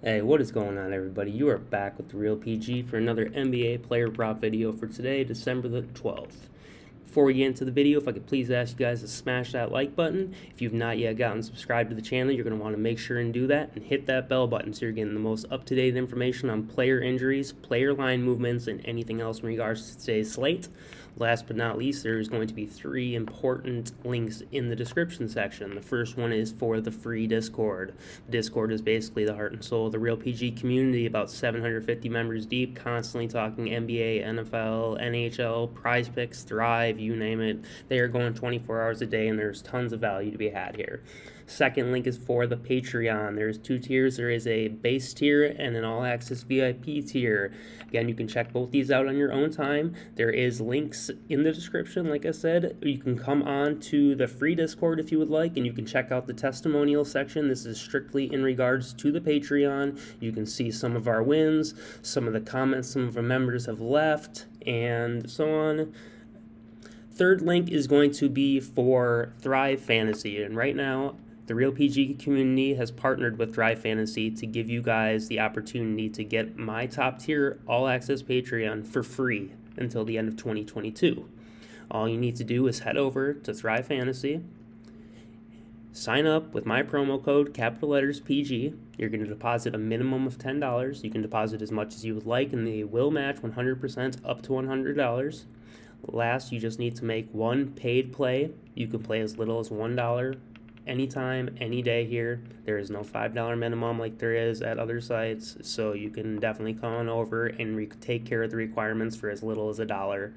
Hey, what is going on, everybody? You are back with TheReal PG for another NBA player prop video for today, December the 12th. Before we get into the video, if I could please ask you guys to smash that like button. If you've not yet gotten subscribed to the channel, you're going to want to make sure and do that, and hit that bell button so you're getting the most up-to-date information on player injuries, player line movements, and anything else in regards to today's slate. Last but not least, there's going to be 3 important links in the description section. The first one is for the free Discord. The Discord is basically the heart and soul of the Real PG community, about 750 members deep, constantly talking NBA, NFL, NHL, Prizepicks, Thrive, you name it. They are going 24 hours a day, and there's tons of value to be had here. Second link is for the Patreon. There's 2 tiers. There is a base tier and an all-access VIP tier. Again, you can check both these out on your own time. There is links in the description, like I said. You can come on to the free Discord if you would like, and you can check out the testimonial section. This is strictly in regards to the Patreon. You can see some of our wins, some of the comments some of our members have left, and so on. Third link is going to be for Thrive Fantasy, and right now the Real PG community has partnered with Thrive Fantasy to give you guys the opportunity to get my top tier all access Patreon for free until the end of 2022. All you need to do is head over to Thrive Fantasy, sign up with my promo code, capital letters PG. You're going to deposit a minimum of $10. You can deposit as much as you would like, and they will match 100% up to $100. Last, you just need to make one paid play. You can play as little as $1 anytime, any day here. There is no $5 minimum like there is at other sites, so you can definitely come on over and take care of the requirements for as little as $1.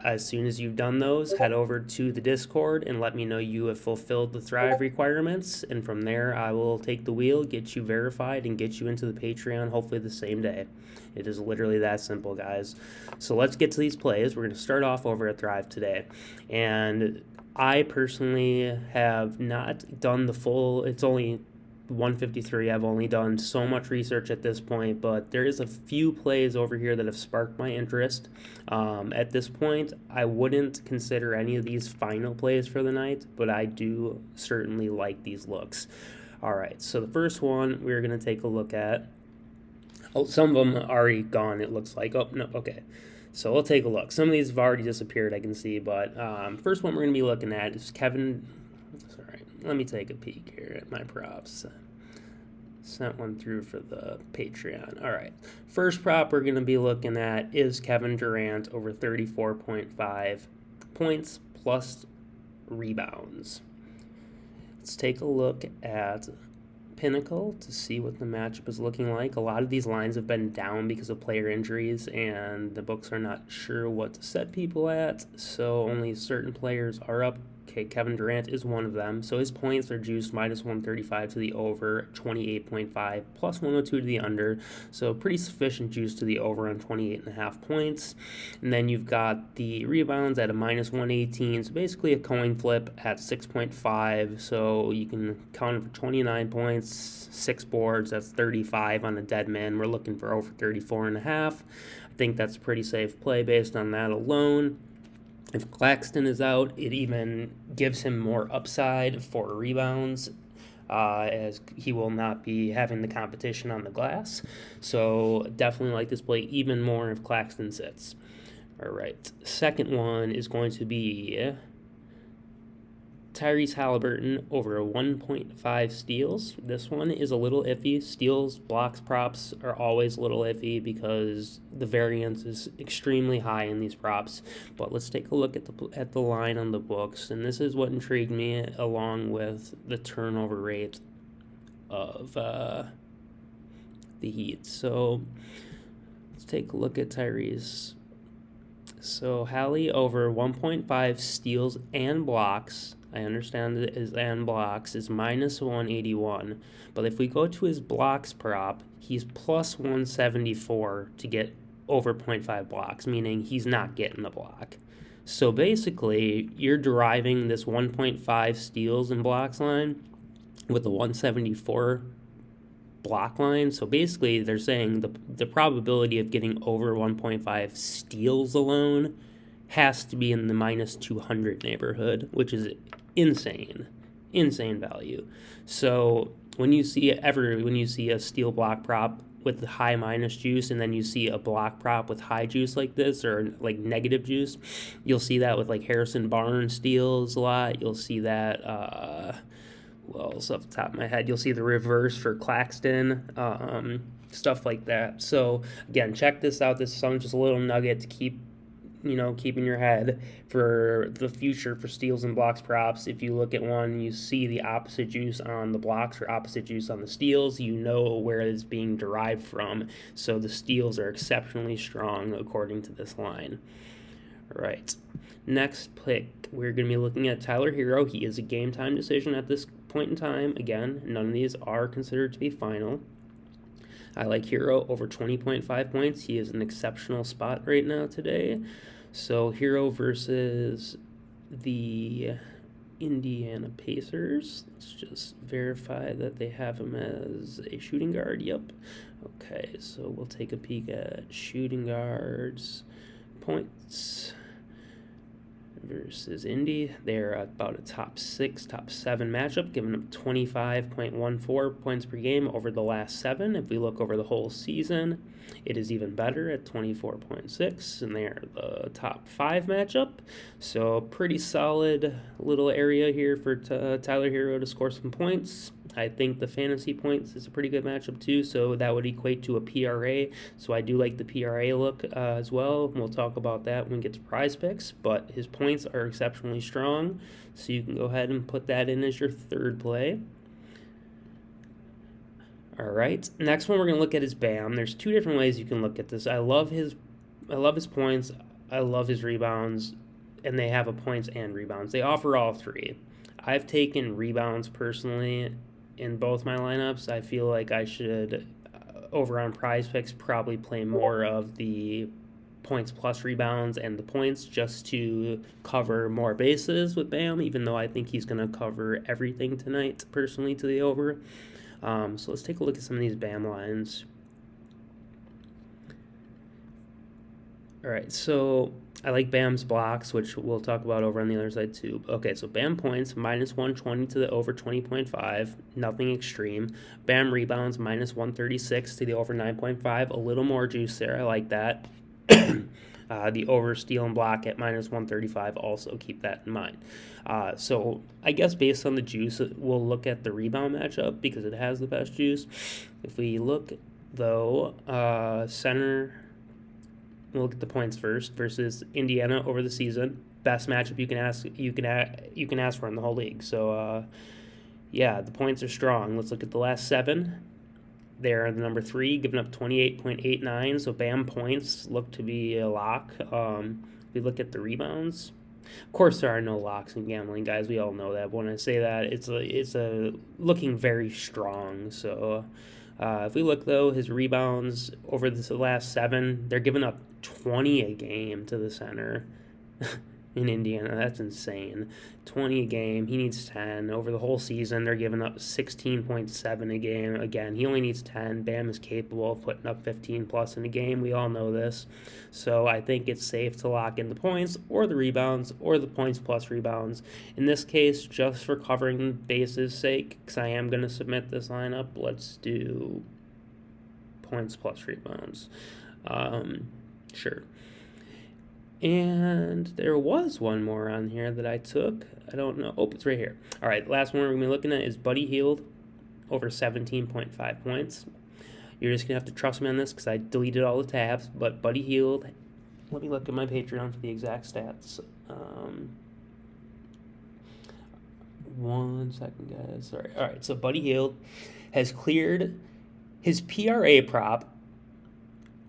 As soon as you've done those, head over to the Discord and let me know you have fulfilled the Thrive requirements, and from there I will take the wheel, get you verified, and get you into the Patreon hopefully the same day. It is literally that simple, guys. So let's get to these plays. We're going to start off over at Thrive today, and I personally have not done the full, it's only 153. I've only done so much research at this point, but there is a few plays over here that have sparked my interest. At this point, I wouldn't consider any of these final plays for the night, but I do certainly like these looks. All right, so the first one we're going to take a look at. Oh, some of them are already gone, it looks like. Oh, no, okay. So we'll take a look. Some of these have already disappeared, I can see, but first one we're going to be looking at is Kevin. Sorry, let me take a peek here at my props. Sent one through for the Patreon. All right. First prop we're going to be looking at is Kevin Durant over 34.5 points plus rebounds. Let's take a look at Pinnacle to see what the matchup is looking like. A lot of these lines have been down because of player injuries, and the books are not sure what to set people at, so only certain players are up. Okay, Kevin Durant is one of them. So his points are juiced minus 135 to the over, 28.5, plus 102 to the under. So pretty sufficient juice to the over on 28.5 points. And then you've got the rebounds at a minus 118. So basically a coin flip at 6.5. So you can count it for 29 points, 6 boards. That's 35 on a dead man. We're looking for over 34.5. I think that's a pretty safe play based on that alone. If Claxton is out, it even gives him more upside for rebounds, as he will not be having the competition on the glass. So definitely like this play even more if Claxton sits. All right, second one is going to be Tyrese Halliburton over 1.5 steals. This one is a little iffy. Steals, blocks, props are always a little iffy because the variance is extremely high in these props. But let's take a look at the line on the books, and this is what intrigued me along with the turnover rate of the Heat. So let's take a look at Tyrese. So Hallie over 1.5 steals and blocks. I understand that his and blocks is minus 181, but if we go to his blocks prop, he's plus 174 to get over 0.5 blocks, meaning he's not getting the block. So basically, you're deriving this 1.5 steals and blocks line with the 174 block line. So basically, they're saying the probability of getting over 1.5 steals alone has to be in the minus 200 neighborhood, which is insane value. So when you see a steel block prop with high minus juice, and then you see a block prop with high juice like this, or like negative juice, you'll see that with like Harrison Barnes steals a lot. You'll see that well, off the top of my head, you'll see the reverse for Claxton, stuff like that. So again, check this out. This is just a little nugget to keep in your head for the future for steals and blocks props. If you look at one, you see the opposite juice on the blocks or opposite juice on the steals, you know where it's being derived from. So the steals are exceptionally strong according to this line. All right. Next pick, we're going to be looking at Tyler Hero. He is a game time decision at this point in time. Again, none of these are considered to be final. I like Hero over 20.5 points. He is an exceptional spot right now today. So Hero versus the Indiana Pacers. Let's just verify that they have him as a shooting guard. Yep. Okay, so we'll take a peek at shooting guards points versus Indy. They're about a top 6, top 7 matchup, giving up 25.14 points per game over the last 7. If we look over the whole season, it is even better at 24.6, and they're the top 5 matchup. So pretty solid little area here for Tyler Hero to score some points. I think the fantasy points is a pretty good matchup too, so that would equate to a PRA. So I do like the PRA look as well. We'll talk about that when we get to Prizepicks, but his points are exceptionally strong, so you can go ahead and put that in as your third play. All right, next one we're going to look at is Bam. There's 2 different ways you can look at this. I love his points. I love his rebounds, and they have a points and rebounds. They offer all 3. I've taken rebounds personally in both my lineups. I feel like I should, over on Prizepicks, probably play more of the points plus rebounds and the points just to cover more bases with Bam, even though I think he's going to cover everything tonight, personally, to the over. So let's take a look at some of these Bam lines. All right, so I like Bam's blocks, which we'll talk about over on the other side too. Okay, so Bam points, minus 120 to the over 20.5, nothing extreme. Bam rebounds, minus 136 to the over 9.5, a little more juice there, I like that. The over steal and block at minus 135, also keep that in mind. So I guess based on the juice, we'll look at the rebound matchup because it has the best juice. If we look, though, center... We'll look at the points first versus Indiana over the season. Best matchup you can ask for in the whole league. So, yeah, the points are strong. Let's look at the last 7. They're the number 3, giving up 28.89. So Bam points look to be a lock. If we look at the rebounds, of course there are no locks in gambling, guys. We all know that. But when I say that, it's a looking very strong. So. If we look, though, his rebounds over the last 7, they're giving up 20 a game to the center in Indiana. That's insane. 20 a game. He needs 10. Over the whole season, they're giving up 16.7 a game. Again, he only needs 10. Bam is capable of putting up 15-plus in a game. We all know this. So I think it's safe to lock in the points or the rebounds or the points plus rebounds. In this case, just for covering bases' sake, because I am going to submit this lineup, let's do points plus rebounds. Sure. And there was one more on here that I took. I don't know. Oh, it's right here. All right, last one we're going to be looking at is Buddy Hield over 17.5 points. You're just going to have to trust me on this because I deleted all the tabs. But Buddy Hield, let me look at my Patreon for the exact stats. 1 second, guys. Sorry. All right, so Buddy Hield has cleared his PRA prop,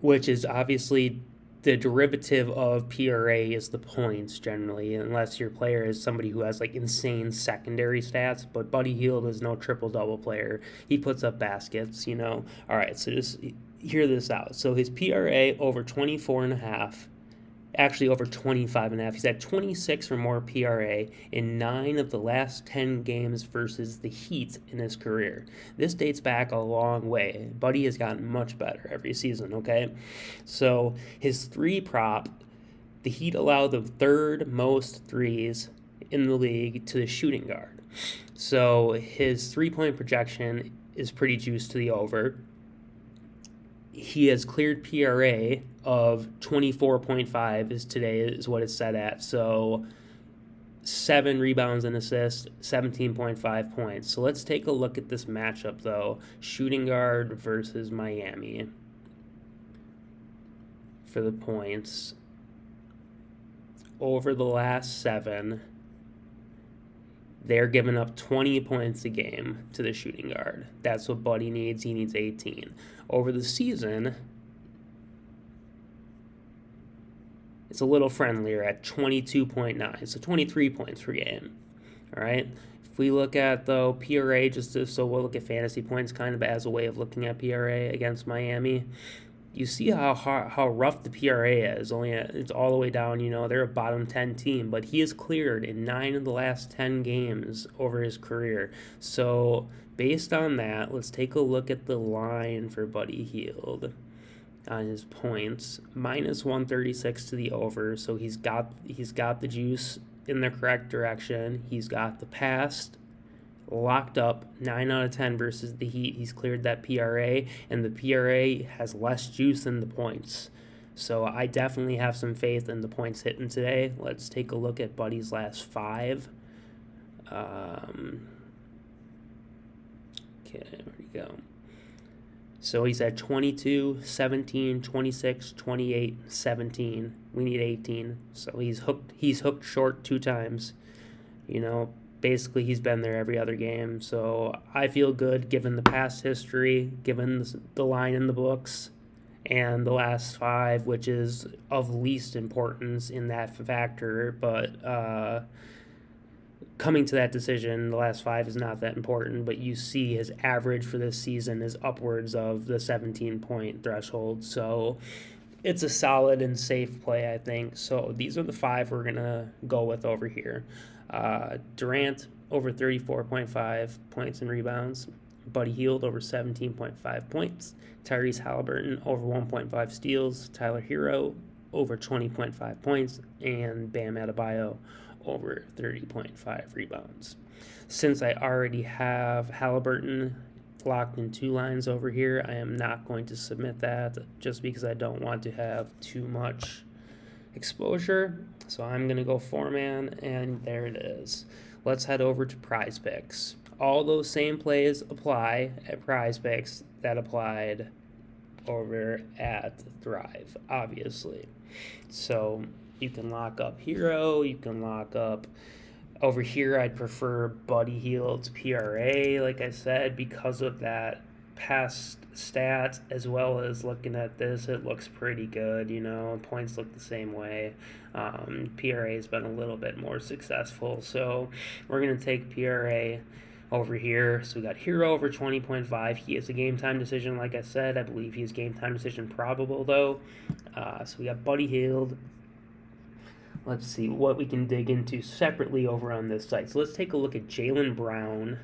which is obviously the derivative of PRA is the points generally, unless your player is somebody who has like insane secondary stats. But Buddy Hield is no triple-double player. He puts up baskets, All right, so just hear this out. So his PRA over 24.5, actually over 25.5. He's had 26 or more PRA in 9 of the last 10 games versus the Heat in his career. This dates back a long way. Buddy has gotten much better every season, okay? So his 3 prop, the Heat allow the 3rd most threes in the league to the shooting guard. So his 3-point projection is pretty juiced to the over. He has cleared PRA of 24.5 is what it's set at. So 7 rebounds and assists, 17.5 points. So let's take a look at this matchup, though. Shooting guard versus Miami for the points. Over the last 7, they're giving up 20 points a game to the shooting guard. That's what Buddy needs. He needs 18. Over the season, it's a little friendlier at 22.9, so 23 points per game. All right. If we look at, though, PRA, so we'll look at fantasy points kind of as a way of looking at PRA against Miami. You see how rough the PRA is. It's all the way down. They're a bottom 10 team, but he has cleared in 9 of the last 10 games over his career. So based on that, let's take a look at the line for Buddy Hield on his points. Minus 136 to the over. So he's got the juice in the correct direction. He's got the pass locked up. 9 out of 10 versus the Heat. He's cleared that PRA, and the PRA has less juice than the points. So I definitely have some faith in the points hitting today. Let's take a look at Buddy's last 5. Okay, there we go. So he's at 22, 17, 26, 28, 17. We need 18. So he's hooked short 2 times. Basically, he's been there every other game. So I feel good given the past history, given the line in the books, and the last 5, which is of least importance in that factor. But coming to that decision, the last 5 is not that important. But you see his average for this season is upwards of the 17-point threshold. So it's a solid and safe play, I think. So these are the 5 we're going to go with over here. Durant over 34.5 points and rebounds. Buddy Hield over 17.5 points. Tyrese Halliburton over 1.5 steals. Tyler Hero over 20.5 points. And Bam Adebayo over 30.5 rebounds. Since I already have Halliburton locked in 2 lines over here, I am not going to submit that just because I don't want to have too much exposure. So I'm going to go 4-man, and there it is. Let's head over to Prizepicks. All those same plays apply at Prizepicks that applied over at Thrive, obviously. So you can lock up Hero, you can lock up over here. I'd prefer Buddy Hield's PRA, like I said, because of that past stats, as well as looking at this, it looks pretty good. Points look the same way. PRA has been a little bit more successful, so we're going to take PRA over here. So we got Hero over 20.5. He is a game time decision, like I said. I believe he's game time decision probable, though. So we got Buddy Hield. Let's see what we can dig into separately over on this site. So let's take a look at Jaylen Brown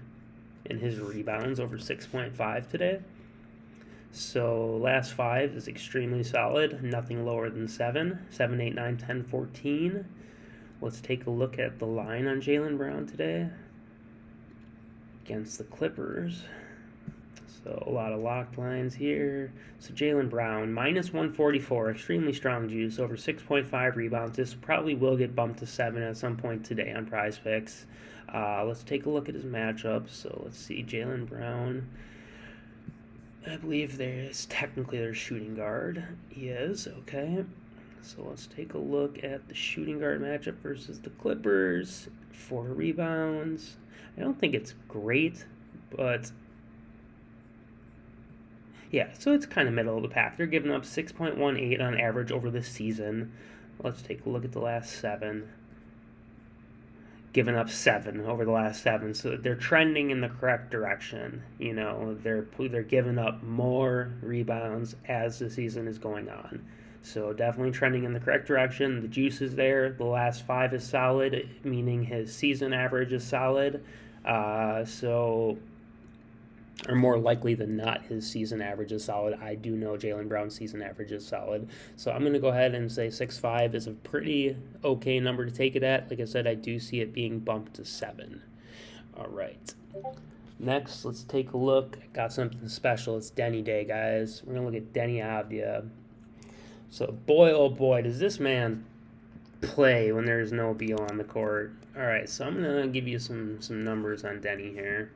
and his rebounds over 6.5 today. So last 5 is extremely solid. Nothing lower than 7. 7, 8, 9, 10, 14. Let's take a look at the line on Jaylen Brown today against the Clippers. So a lot of locked lines here. So Jaylen Brown, minus 144, extremely strong juice, over 6.5 rebounds. This probably will get bumped to 7 at some point today on Prizepicks. Let's take a look at his matchups. So let's see, Jaylen Brown. I believe technically their shooting guard. He is, okay. So let's take a look at the shooting guard matchup versus the Clippers. 4 rebounds. I don't think it's great, but yeah, so it's kind of middle of the pack. They're giving up 6.18 on average over this season. Let's take a look at the last 7. Giving up 7 over the last 7, so they're trending in the correct direction. They're giving up more rebounds as the season is going on. So definitely trending in the correct direction. The juice is there. The last 5 is solid, meaning his season average is solid. Or more likely than not, his season average is solid. I do know Jaylen Brown's season average is solid. So I'm going to go ahead and say 6.5 is a pretty okay number to take it at. Like I said, I do see it being bumped to 7. All right. Next, let's take a look. I got something special. It's Denny Day, guys. We're going to look at Denny Avdia. So, boy, oh boy, does this man play when there's no Beal on the court. All right, so I'm going to give you some numbers on Denny here.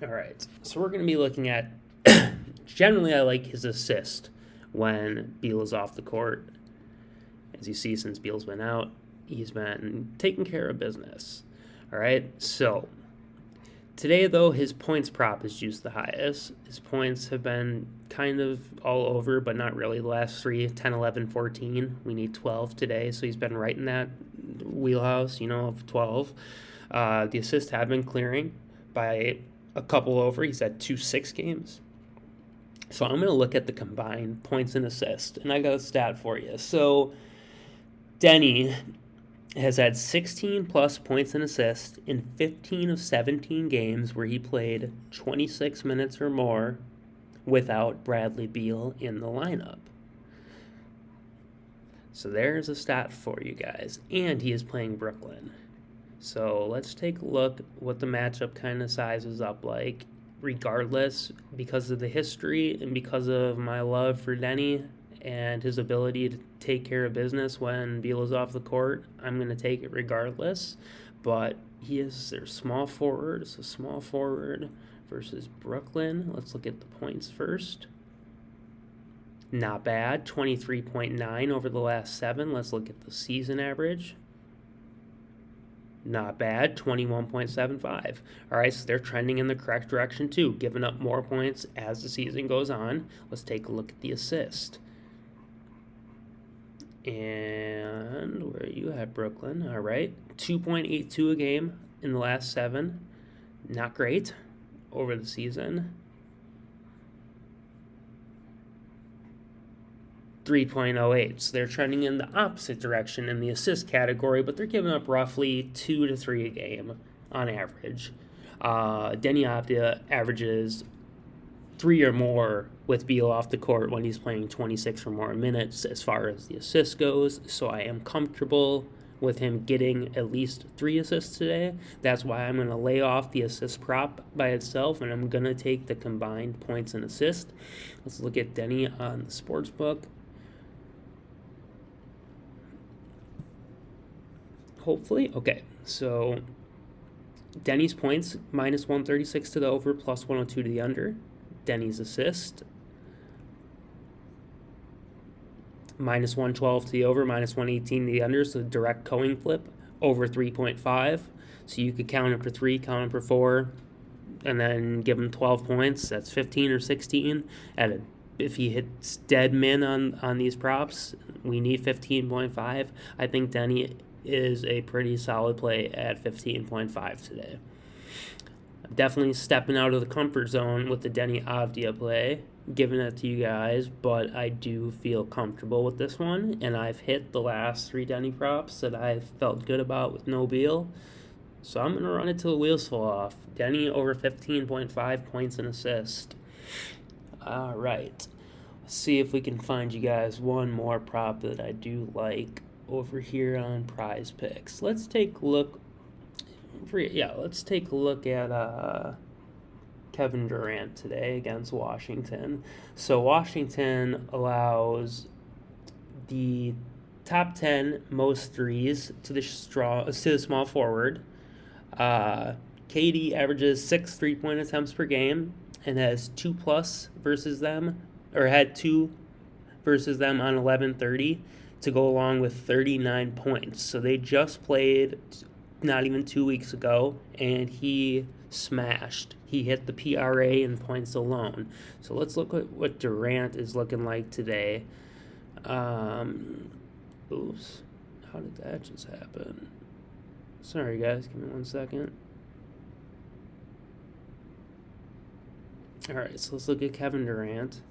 All right, so we're going to be looking at, generally I like his assist when Beal is off the court. As you see, since Beal's been out, he's been taking care of business. All right, so today, though, his points prop is juiced the highest. His points have been kind of all over, but not really. The last three, 10, 11, 14. We need 12 today, so he's been right in that wheelhouse, of 12. The assists have been clearing by a couple over. He's had 2-6 games. So I'm going to look at the combined points and assists, and I got a stat for you. So Denny has had 16-plus points and assists in 15 of 17 games where he played 26 minutes or more without Bradley Beal in the lineup. So there's a stat for you guys. And he is playing Brooklyn. So let's take a look what the matchup kind of sizes up like. Regardless, because of the history and because of my love for Denny and his ability to take care of business when Beal is off the court, I'm going to take it regardless. But he is their small forward. So small forward versus Brooklyn. Let's look at the points first. Not bad, 23.9 over the last 7. Let's look at the season average. Not bad, 21.75. All right, so they're trending in the correct direction too, giving up more points as the season goes on. Let's take a look at the assist. And where are you at, Brooklyn? All right, 2.82 a game in the last 7. Not great over the season. 3.08. So they're trending in the opposite direction in the assist category, but they're giving up roughly 2 to 3 a game on average. Denny Avdia averages 3 or more with Beal off the court when he's playing 26 or more minutes as far as the assist goes, so I am comfortable with him getting at least 3 assists today. That's why I'm going to lay off the assist prop by itself, and I'm going to take the combined points and assist. Let's look at Denny on the sportsbook. Hopefully. Okay, so Denny's points, minus 136 to the over, plus 102 to the under. Denny's assist, minus 112 to the over, minus 118 to the under, so direct coin flip, over 3.5. So you could count him for 3, count him for 4, and then give him 12 points. That's 15 or 16. If he hits dead min on these props, we need 15.5. I think Denny is a pretty solid play at 15.5 today. I'm definitely stepping out of the comfort zone with the Denny Avdia play, giving it to you guys, but I do feel comfortable with this one, and I've hit the last 3 Denny props that I felt good about with no Beal, so I'm going to run it till the wheels fall off. Denny over 15.5 points and assist. All right, let's see if we can find you guys one more prop that I do like over here on Prizepicks. Let's take a look. Let's take a look at Kevin Durant today against Washington. So Washington allows the top 10 most threes to the small forward. KD averages 6 3-point attempts per game and has 2+ versus them, or had 2 versus them on 11-30 to go along with 39 points. So they just played not even 2 weeks ago, and he smashed. He hit the PRA in points alone. So let's look at what Durant is looking like today. Oops. How did that just happen? Sorry, guys. Give me 1 second. All right, so let's look at Kevin Durant.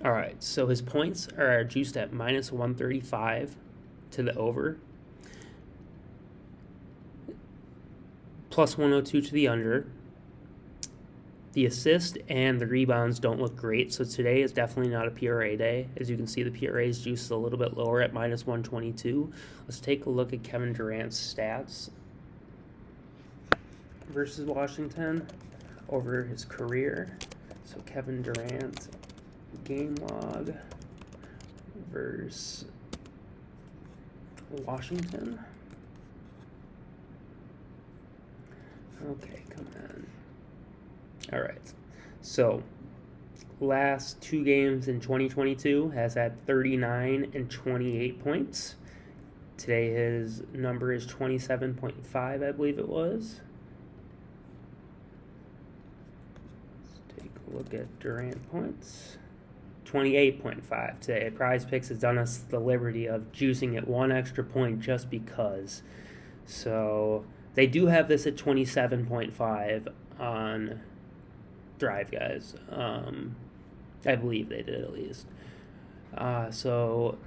All right, so his points are juiced at minus 135 to the over, plus 102 to the under. The assist and the rebounds don't look great, so today is definitely not a PRA day. As you can see, the PRA's juice is a little bit lower at minus 122. Let's take a look at Kevin Durant's stats versus Washington over his career. So Kevin Durant, game log versus Washington. Okay, come on. All right, so last 2 games in 2022 has had 39 and 28 points. Today his number is 27.5, I believe it was. Let's take a look at Durant points. 28.5 today. Prizepicks has done us the liberty of juicing it 1 extra point just because. So they do have this at 27.5 on Thrive, guys. I believe they did at least. So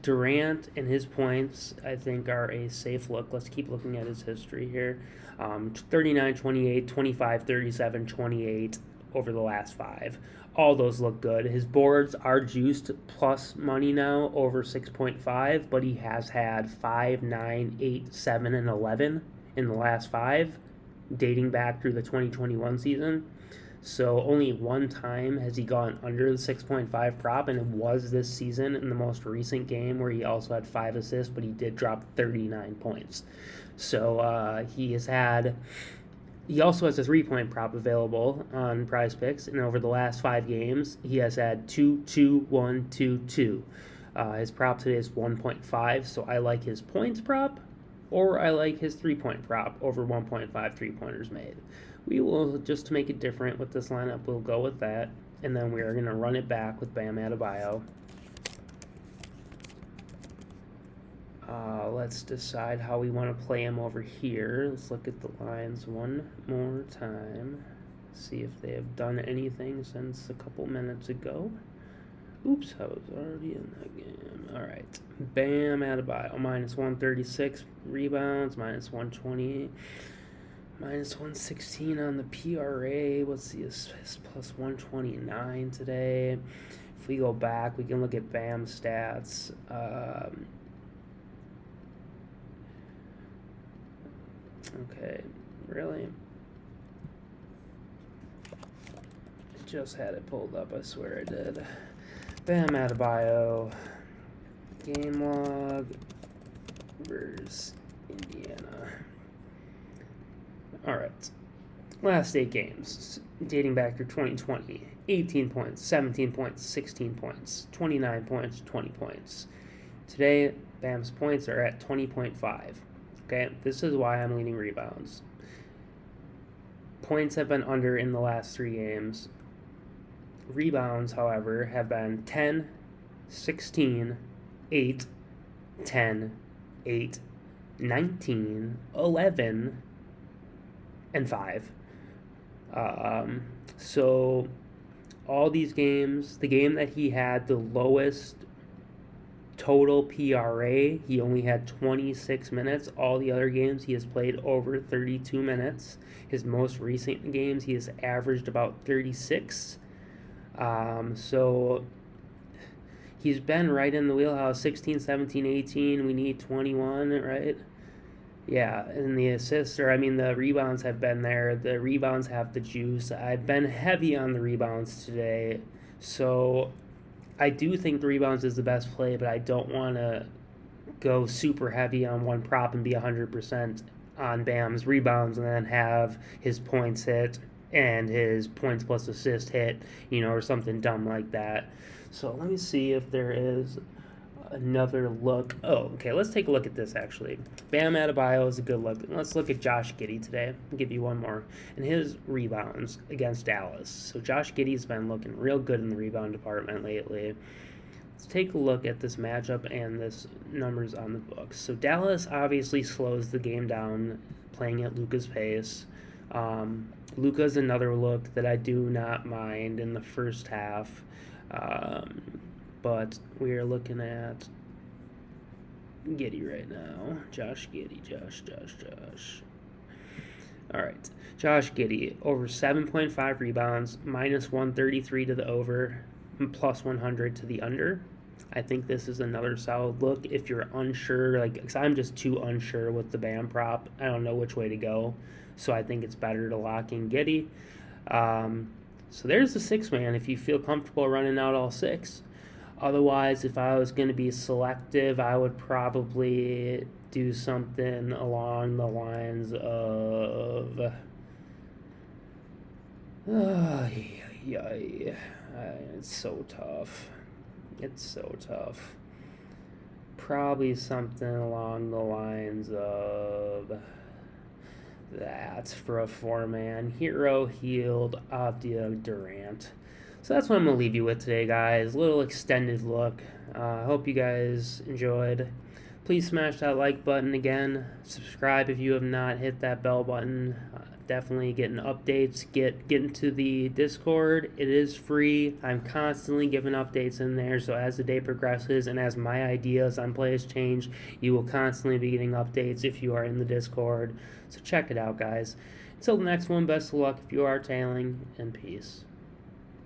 Durant and his points, I think, are a safe look. Let's keep looking at his history here. 39, 28, 25, 37, 28 over the last 5. All those look good. His boards are juiced plus money now over 6.5, but he has had 5, 9, 8, 7, and 11 in the last 5, dating back through the 2021 season. So only 1 time has he gone under the 6.5 prop, and it was this season in the most recent game where he also had 5 assists, but he did drop 39 points. So he also has a 3-point prop available on Prizepicks, and over the last 5 games, he has had 2, 2, 1, 2, 2. His prop today is 1.5, so I like his points prop, or I like his 3-point prop over 1.5 3-pointers made. We will, just to make it different with this lineup, we'll go with that, and then we are going to run it back with Bam Adebayo. Let's decide how we want to play him over here. Let's look at the lines one more time. See if they have done anything since a couple minutes ago. Oops, I was already in that game. All right. Bam Adebayo, minus 136 rebounds, minus 128. Minus 116 on the PRA. What's the assist? Plus 129 today. If we go back, we can look at Bam stats. Okay, really? I just had it pulled up, I swear I did. Bam Adebayo. Game log versus Indiana. All right. Last 8 games, dating back to 2020. 18 points, 17 points, 16 points, 29 points, 20 points. Today, Bam's points are at 20.5. Okay, this is why I'm leading rebounds. Points have been under in the last 3 games. Rebounds, however, have been 10, 16, 8, 10, 8, 19, 11, and 5. So all these games, the game that he had the lowest total PRA, he only had 26 minutes. All the other games he has played over 32 minutes. His most recent games he has averaged about 36. So he's been right in the wheelhouse. 16, 17, 18. We need 21, right? Yeah, and the assists, the rebounds have been there. The rebounds have the juice. I've been heavy on the rebounds today. So I do think the rebounds is the best play, but I don't want to go super heavy on one prop and be 100% on Bam's rebounds and then have his points hit and his points plus assist hit, or something dumb like that. So let me see if there is another look. Oh, okay, let's take a look at this, actually. Bam Adebayo is a good look. Let's look at Josh Giddey today. I'll give you one more. And his rebounds against Dallas. So Josh Giddey's been looking real good in the rebound department lately. Let's take a look at this matchup and this numbers on the books. So Dallas obviously slows the game down, playing at Luka's pace. Luka's another look that I do not mind in the first half. But we are looking at Giddey right now. Josh Giddey. Josh. All right. Josh Giddey, over 7.5 rebounds, minus 133 to the over, plus 100 to the under. I think this is another solid look. If you're unsure, like, cause I'm just too unsure with the BAM prop. I don't know which way to go. So I think it's better to lock in Giddey. So there's the 6-man if you feel comfortable running out all 6. Otherwise, if I was going to be selective, I would probably do something along the lines of... it's so tough. It's so tough. Probably something along the lines of that for a 4-man. Hero, Healed, Avdia, Durant. So that's what I'm going to leave you with today, guys. A little extended look. I hope you guys enjoyed. Please smash that like button again. Subscribe if you have not. Hit that bell button. Definitely getting updates. Get into the Discord. It is free. I'm constantly giving updates in there. So as the day progresses and as my ideas on plays change, you will constantly be getting updates if you are in the Discord. So check it out, guys. Until the next one, best of luck if you are tailing, and peace.